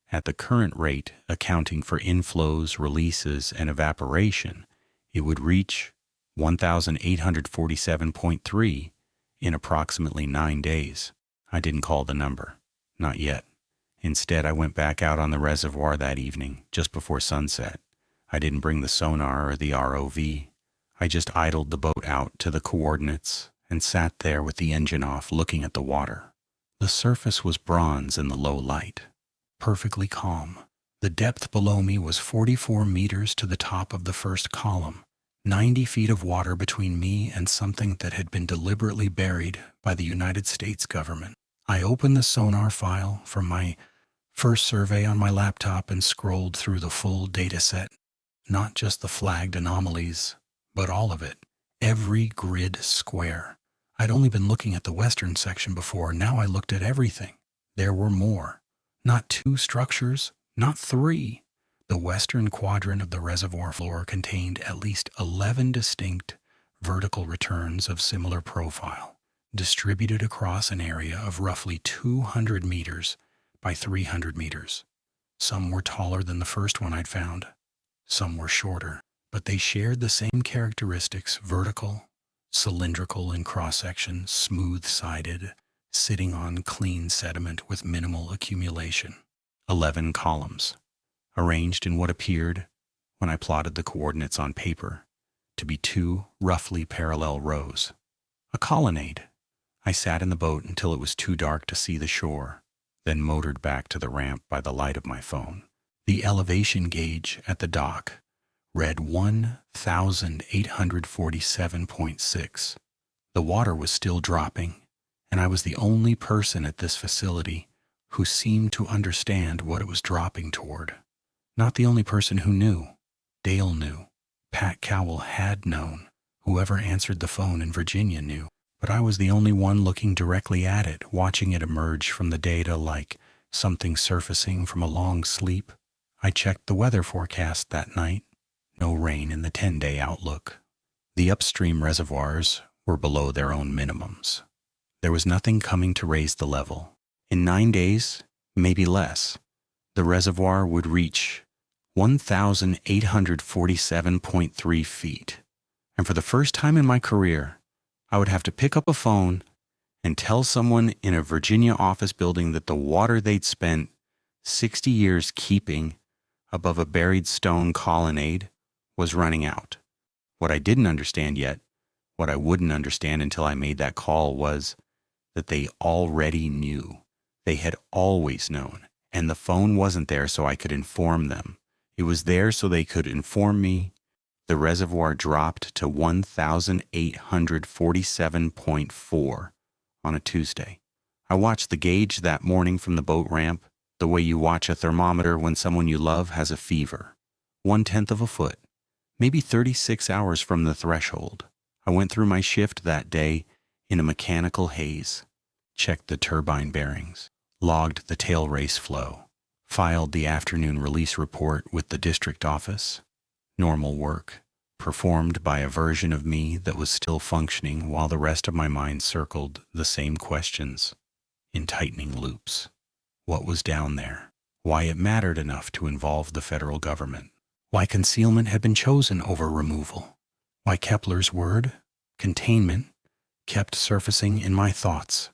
At the current rate, accounting for inflows, releases, and evaporation, it would reach 1,847.3 in approximately 9 days. I didn't call the number. Not yet. Instead, I went back out on the reservoir that evening, just before sunset. I didn't bring the sonar or the ROV. I just idled the boat out to the coordinates and sat there with the engine off looking at the water. The surface was bronze in the low light, perfectly calm. The depth below me was 44 meters to the top of the first column, 90 feet of water between me and something that had been deliberately buried by the United States government. I opened the sonar file from my first survey on my laptop and scrolled through the full data set, not just the flagged anomalies, but all of it, every grid square. I'd only been looking at the western section before. Now I looked at everything. There were more. Not 2 structures, not 3. The western quadrant of the reservoir floor contained at least 11 distinct vertical returns of similar profile, distributed across an area of roughly 200 meters by 300 meters. Some were taller than the first one I'd found. Some were shorter, but they shared the same characteristics: vertical, cylindrical in cross-section, smooth-sided, sitting on clean sediment with minimal accumulation. 11 columns, arranged in what appeared, when I plotted the coordinates on paper, to be 2 roughly parallel rows. A colonnade. I sat in the boat until it was too dark to see the shore, then motored back to the ramp by the light of my phone. The elevation gauge at the dock read 1,847.6. The water was still dropping, and I was the only person at this facility who seemed to understand what it was dropping toward. Not the only person who knew. Dale knew. Pat Cowell had known. Whoever answered the phone in Virginia knew. But I was the only one looking directly at it, watching it emerge from the data like something surfacing from a long sleep. I checked the weather forecast that night. No rain in the 10-day outlook. The upstream reservoirs were below their own minimums. There was nothing coming to raise the level. In 9 days, maybe less, the reservoir would reach 1,847.3 feet. And for the first time in my career, I would have to pick up a phone and tell someone in a Virginia office building that the water they'd spent 60 years keeping above a buried stone colonnade was running out. What I didn't understand yet, what I wouldn't understand until I made that call, was that they already knew. They had always known. And the phone wasn't there so I could inform them. It was there so they could inform me. The reservoir dropped to 1,847.4 on a Tuesday. I watched the gauge that morning from the boat ramp, the way you watch a thermometer when someone you love has a fever. 1/10 of a foot, maybe 36 hours from the threshold. I went through my shift that day in a mechanical haze, checked the turbine bearings, logged the tail race flow, filed the afternoon release report with the district office. Normal work, performed by a version of me that was still functioning while the rest of my mind circled the same questions in tightening loops. What was down there? Why it mattered enough to involve the federal government? Why concealment had been chosen over removal? Why Kepler's word, containment, kept surfacing in my thoughts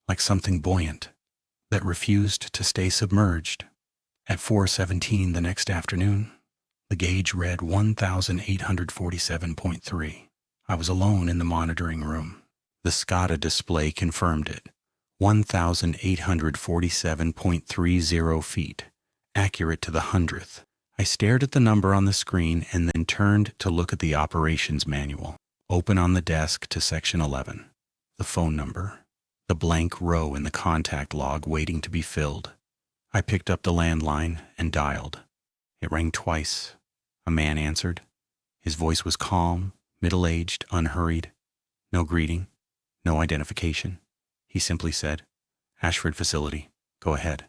like something buoyant that refused to stay submerged. At 4:17 the next afternoon, The gauge read 1,847.3. I was alone in the monitoring room. The SCADA display confirmed it. 1,847.30 feet, accurate to the hundredth. I stared at the number on the screen and then turned to look at the operations manual. Open on the desk to section 11. The phone number. The blank row in the contact log waiting to be filled. I picked up the landline and dialed. It rang twice. A man answered. His voice was calm, middle-aged, unhurried. No greeting, no identification. He simply said, "Ashford facility, go ahead."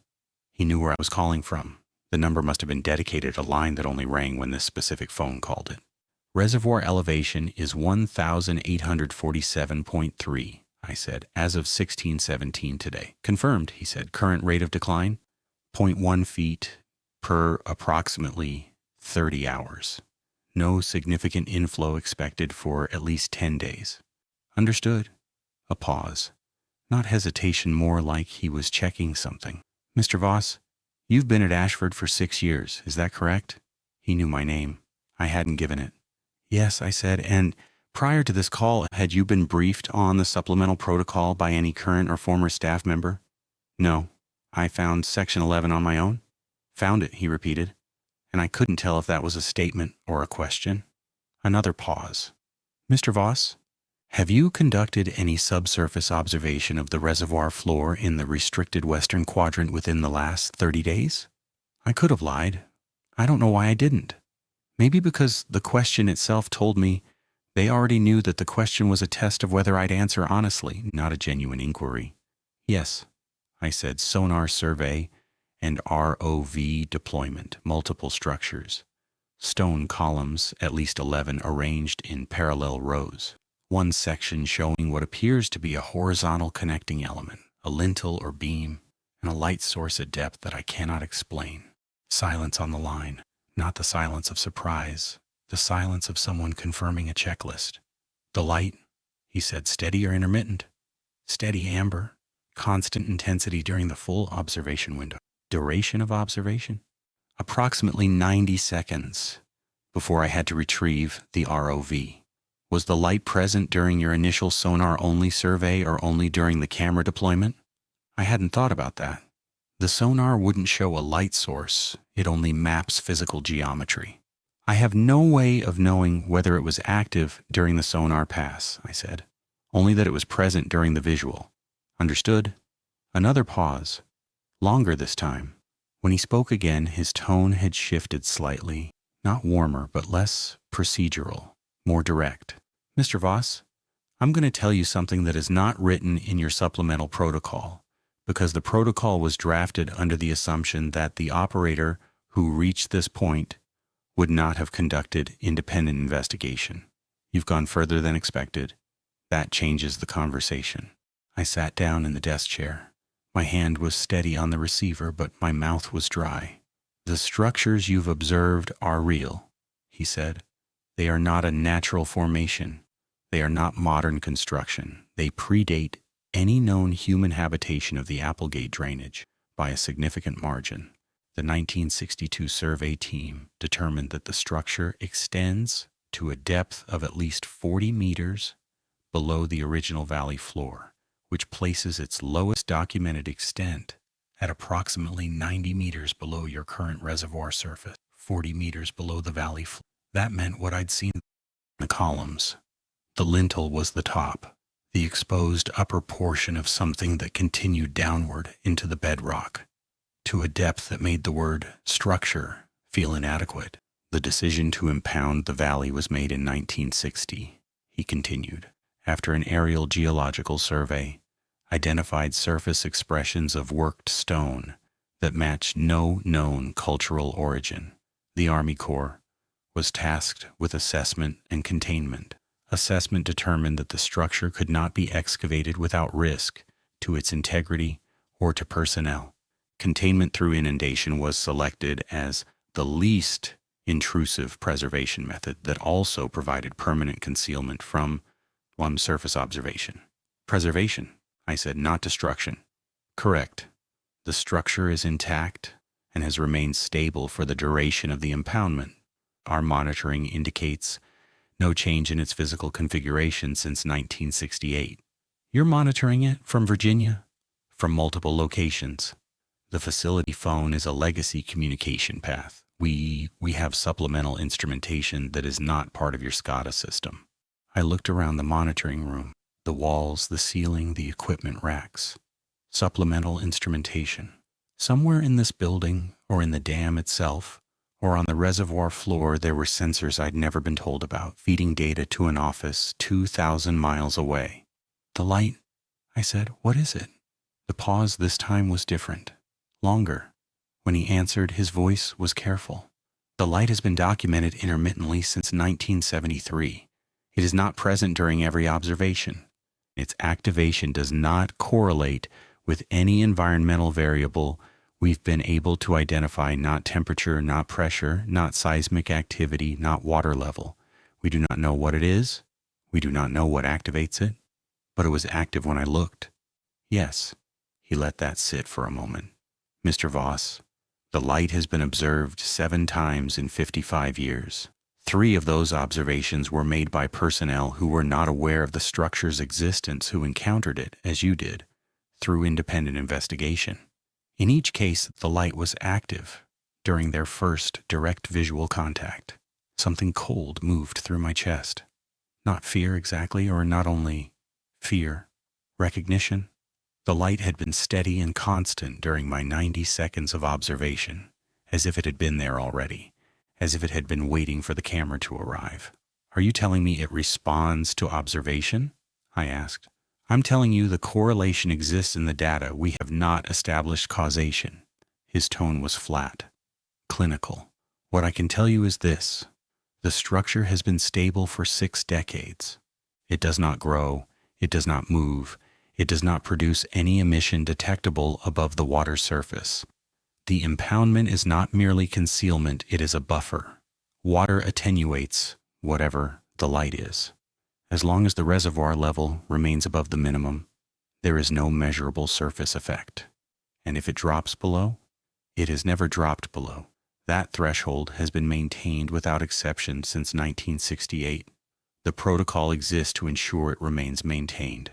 He knew where I was calling from. The number must have been dedicated a line that only rang when this specific phone called it. Reservoir elevation is 1,847.3, I said, as of 1617 today. Confirmed, he said. Current rate of decline, 0.1 feet per approximately 30 hours. No significant inflow expected for at least 10 days. Understood. A pause. Not hesitation, more like he was checking something. Mr. Voss, you've been at Ashford for 6 years, is that correct? He knew my name. I hadn't given it. Yes, I said, and prior to this call, had you been briefed on the supplemental protocol by any current or former staff member? No. I found section 11 on my own. Found it, he repeated, and I couldn't tell if that was a statement or a question. Another pause. Mr. Voss, have you conducted any subsurface observation of the reservoir floor in the restricted western quadrant within the last 30 days? I could have lied. I don't know why I didn't. Maybe because the question itself told me they already knew that the question was a test of whether I'd answer honestly, not a genuine inquiry. Yes, I said, sonar survey and ROV deployment, multiple structures. Stone columns, at least 11, arranged in parallel rows. One section showing what appears to be a horizontal connecting element, a lintel or beam, and a light source at depth that I cannot explain. Silence on the line. Not the silence of surprise, the silence of someone confirming a checklist. The light, he said, steady or intermittent? Steady amber, constant intensity during the full observation window. Duration of observation? Approximately 90 seconds before I had to retrieve the ROV. Was the light present during your initial sonar-only survey or only during the camera deployment? I hadn't thought about that. The sonar wouldn't show a light source, it only maps physical geometry. I have no way of knowing whether it was active during the sonar pass, I said, only that it was present during the visual. Understood? Another pause, longer this time. When he spoke again, his tone had shifted slightly, not warmer, but less procedural, more direct. Mr. Voss, I'm going to tell you something that is not written in your supplemental protocol, because the protocol was drafted under the assumption that the operator who reached this point would not have conducted independent investigation. You've gone further than expected. That changes the conversation. I sat down in the desk chair. My hand was steady on the receiver, but my mouth was dry. The structures you've observed are real, he said. They are not a natural formation. They are not modern construction. They predate any known human habitation of the Applegate drainage by a significant margin. The 1962 survey team determined that the structure extends to a depth of at least 40 meters below the original valley floor, which places its lowest documented extent at approximately 90 meters below your current reservoir surface, 40 meters below the valley floor. That meant what I'd seen in the columns. The lintel was the top, the exposed upper portion of something that continued downward into the bedrock, to a depth that made the word structure feel inadequate. The decision to impound the valley was made in 1960, he continued, after an aerial geological survey identified surface expressions of worked stone that matched no known cultural origin. The Army Corps was tasked with assessment and containment. Assessment determined that the structure could not be excavated without risk to its integrity or to personnel. Containment through inundation was selected as the least intrusive preservation method that also provided permanent concealment from surface observation. Preservation, I said, not destruction. Correct. The structure is intact and has remained stable for the duration of the impoundment. our monitoring indicates no change in its physical configuration since 1968. You're monitoring it from Virginia, from multiple locations. The facility phone is a legacy communication path. We have supplemental instrumentation that is not part of your SCADA system. I looked around the monitoring room, the walls, the ceiling, the equipment racks. Supplemental instrumentation. Somewhere in this building, or in the dam itself, or on the reservoir floor, there were sensors I'd never been told about, feeding data to an office 2,000 miles away. The light, I said, what is it? The pause this time was different, longer. When he answered, his voice was careful. The light has been documented intermittently since 1973. It is not present during every observation. Its activation does not correlate with any environmental variable we've been able to identify, not temperature, not pressure, not seismic activity, not water level. We do not know what it is. We do not know what activates it. But it was active when I looked. Yes. He let that sit for a moment. Mr. Voss, the light has been observed 7 times in 55 years. 3 of those observations were made by personnel who were not aware of the structure's existence, who encountered it, as you did, through independent investigation. In each case, the light was active during their first direct visual contact. Something cold moved through my chest. Not fear exactly, or not only fear, recognition. The light had been steady and constant during my 90 seconds of observation, as if it had been there already, as if it had been waiting for the camera to arrive. Are you telling me it responds to observation? I asked. I'm telling you the correlation exists in the data. We have not established causation. His tone was flat, clinical. What I can tell you is this. The structure has been stable for 6 decades. It does not grow. It does not move. It does not produce any emission detectable above the water surface. The impoundment is not merely concealment, it is a buffer. Water attenuates whatever the light is. As long as the reservoir level remains above the minimum, there is no measurable surface effect. And if it drops below, it has never dropped below. That threshold has been maintained without exception since 1968. The protocol exists to ensure it remains maintained.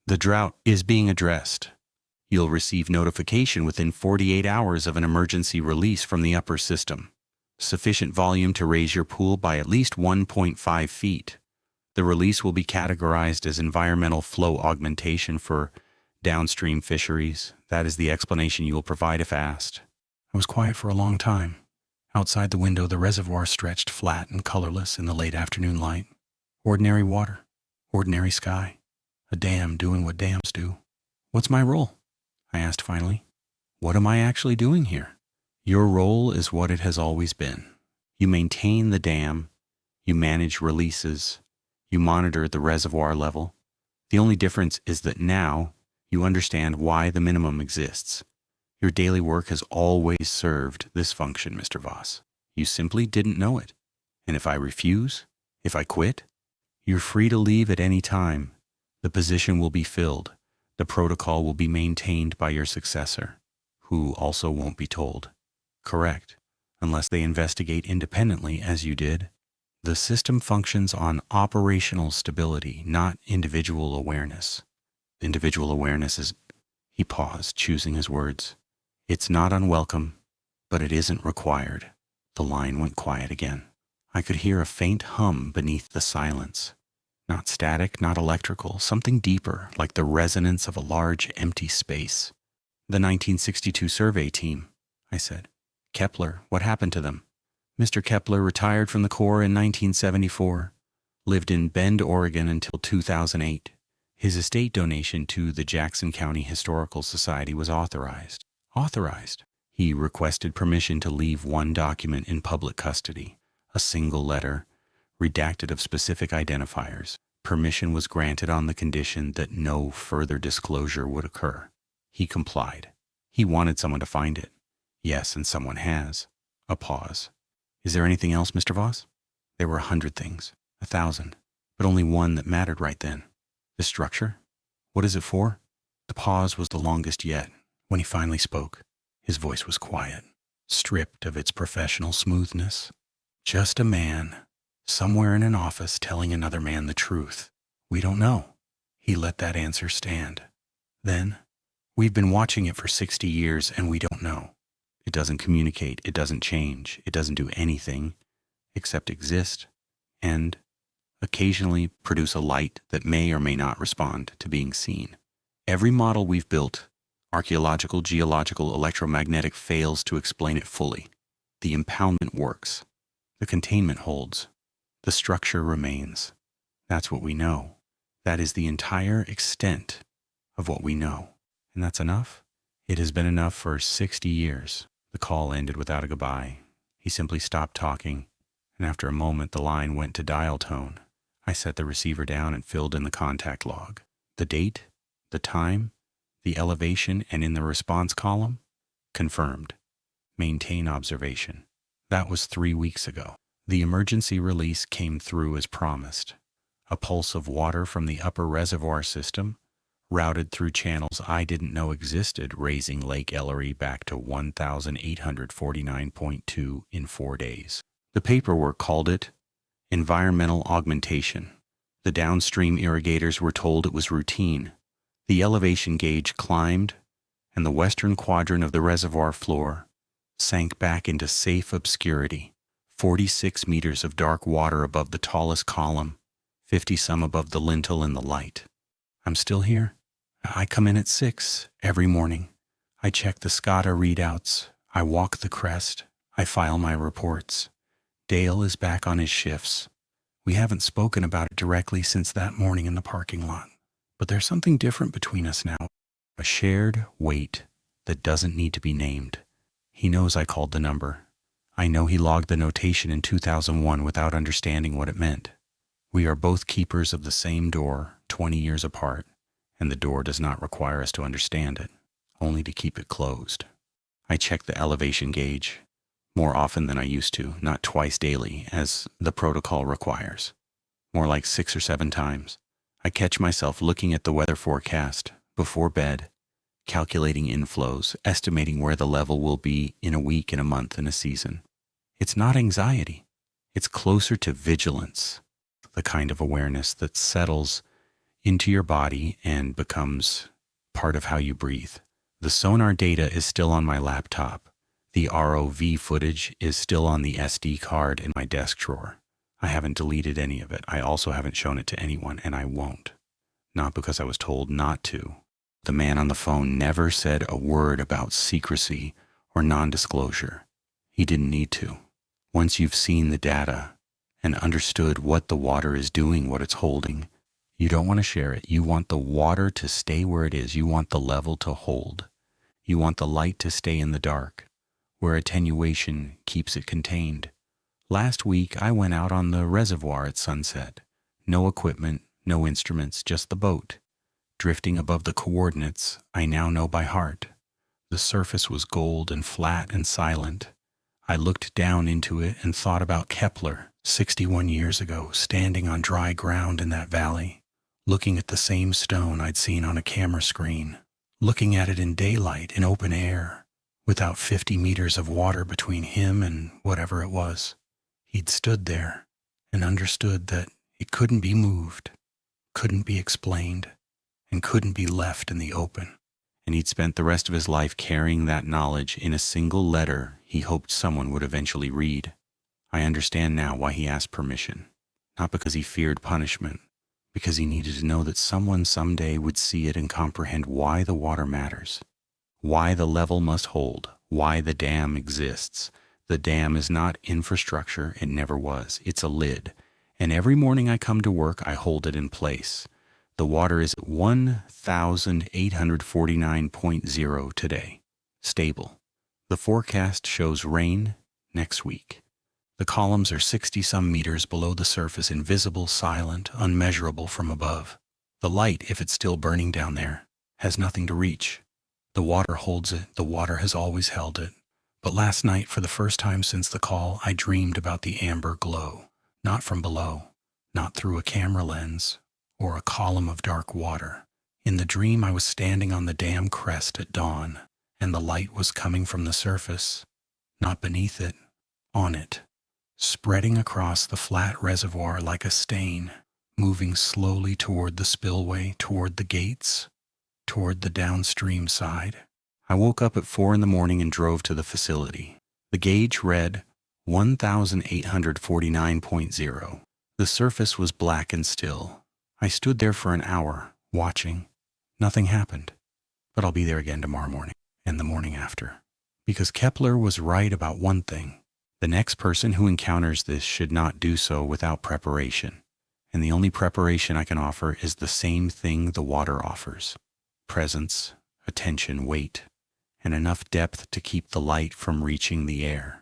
The drought is being addressed. You'll receive notification within 48 hours of an emergency release from the upper system. Sufficient volume to raise your pool by at least 1.5 feet. The release will be categorized as environmental flow augmentation for downstream fisheries. That is the explanation you will provide if asked. I was quiet for a long time. Outside the window, the reservoir stretched flat and colorless in the late afternoon light. Ordinary water, ordinary sky. A dam doing what dams do. What's my role? I asked finally. What am I actually doing here? Your role is what it has always been. You maintain the dam, you manage releases, you monitor the reservoir level. The only difference is that now you understand why the minimum exists. Your daily work has always served this function, Mr. Voss. You simply didn't know it. And if I refuse, if I quit, you're free to leave at any time. The position will be filled. The protocol will be maintained by your successor, who also won't be told. Correct, unless they investigate independently as you did. The system functions on operational stability, not individual awareness. Individual awareness is... He paused, choosing his words. It's not unwelcome, but it isn't required. The line went quiet again. I could hear a faint hum beneath the silence. Not static, not electrical, something deeper, like the resonance of a large, empty space. The 1962 survey team, I said. Kepler, what happened to them? Mr. Kepler retired from the Corps in 1974, lived in Bend, Oregon until 2008. His estate donation to the Jackson County Historical Society was authorized. Authorized? He requested permission to leave one document in public custody, a single letter, redacted of specific identifiers. Permission was granted on the condition that no further disclosure would occur. He complied. He wanted someone to find it. Yes, and someone has. A pause. Is there anything else, Mr. Voss? There were 100 things, 1,000, but only one that mattered right then. The structure? What is it for? The pause was the longest yet. When he finally spoke, his voice was quiet, stripped of its professional smoothness. Just a man, somewhere in an office telling another man the truth. We don't know. He let that answer stand. Then, we've been watching it for 60 years and we don't know. It doesn't communicate, it doesn't change, it doesn't do anything except exist and occasionally produce a light that may or may not respond to being seen. Every model we've built, archaeological, geological, electromagnetic, fails to explain it fully. The impoundment works. The containment holds. The structure remains. That's what we know. That is the entire extent of what we know. And that's enough? It has been enough for 60 years. The call ended without a goodbye. He simply stopped talking, and after a moment the line went to dial tone. I set the receiver down and filled in the contact log. The date, the time, the elevation, and in the response column, confirmed. Maintain observation. That was 3 weeks ago. The emergency release came through as promised. A pulse of water from the upper reservoir system, routed through channels I didn't know existed, raising Lake Ellery back to 1,849.2 in 4 days. The paperwork called it environmental augmentation. The downstream irrigators were told it was routine. The elevation gauge climbed, and the western quadrant of the reservoir floor sank back into safe obscurity. 46 meters of dark water above the tallest column, 50-some above the lintel in the light. I'm still here. I come in at 6 every morning. I check the SCADA readouts. I walk the crest. I file my reports. Dale is back on his shifts. We haven't spoken about it directly since that morning in the parking lot. But there's something different between us now. A shared weight that doesn't need to be named. He knows I called the number. I know he logged the notation in 2001 without understanding what it meant. We are both keepers of the same door, 20 years apart, and the door does not require us to understand it, only to keep it closed. I check the elevation gauge, more often than I used to, not twice daily, as the protocol requires. More like 6 or 7 times. I catch myself looking at the weather forecast before bed, calculating inflows, estimating where the level will be in a week, in a month, in a season. It's not anxiety. It's closer to vigilance, the kind of awareness that settles into your body and becomes part of how you breathe. The sonar data is still on my laptop. The ROV footage is still on the SD card in my desk drawer. I haven't deleted any of it. I also haven't shown it to anyone, and I won't. Not because I was told not to. The man on the phone never said a word about secrecy or non-disclosure. He didn't need to. Once you've seen the data and understood what the water is doing, what it's holding, you don't want to share it. You want the water to stay where it is. You want the level to hold. You want the light to stay in the dark, where attenuation keeps it contained. Last week, I went out on the reservoir at sunset. No equipment, no instruments, just the boat, drifting above the coordinates I now know by heart. The surface was gold and flat and silent. I looked down into it and thought about Kepler, 61 years ago, standing on dry ground in that valley, looking at the same stone I'd seen on a camera screen, looking at it in daylight, in open air, without 50 meters of water between him and whatever it was. He'd stood there and understood that it couldn't be moved, couldn't be explained, and couldn't be left in the open. And he'd spent the rest of his life carrying that knowledge in a single letter he hoped someone would eventually read. I understand now why he asked permission. Not because he feared punishment, because he needed to know that someone someday would see it and comprehend why the water matters, why the level must hold, why the dam exists. The dam is not infrastructure, it never was. It's a lid, and every morning I come to work, I hold it in place. The water is at 1,849.0 today, stable. The forecast shows rain next week. The columns are 60-some meters below the surface, invisible, silent, unmeasurable from above. The light, if it's still burning down there, has nothing to reach. The water holds it. The water has always held it. But last night, for the first time since the call, I dreamed about the amber glow. Not from below, not through a camera lens or a column of dark water. In the dream, I was standing on the dam crest at dawn, and the light was coming from the surface, not beneath it, on it. spreading across the flat reservoir like a stain, moving slowly toward the spillway, toward the gates, toward the downstream side. I woke up at 4 in the morning and drove to the facility. The gauge read 1849.0. The surface was black and still. I stood there for an hour, watching. Nothing happened. But I'll be there again tomorrow morning and the morning after. Because Kepler was right about one thing. The next person who encounters this should not do so without preparation. And the only preparation I can offer is the same thing the water offers: presence, attention, weight, and enough depth to keep the light from reaching the air.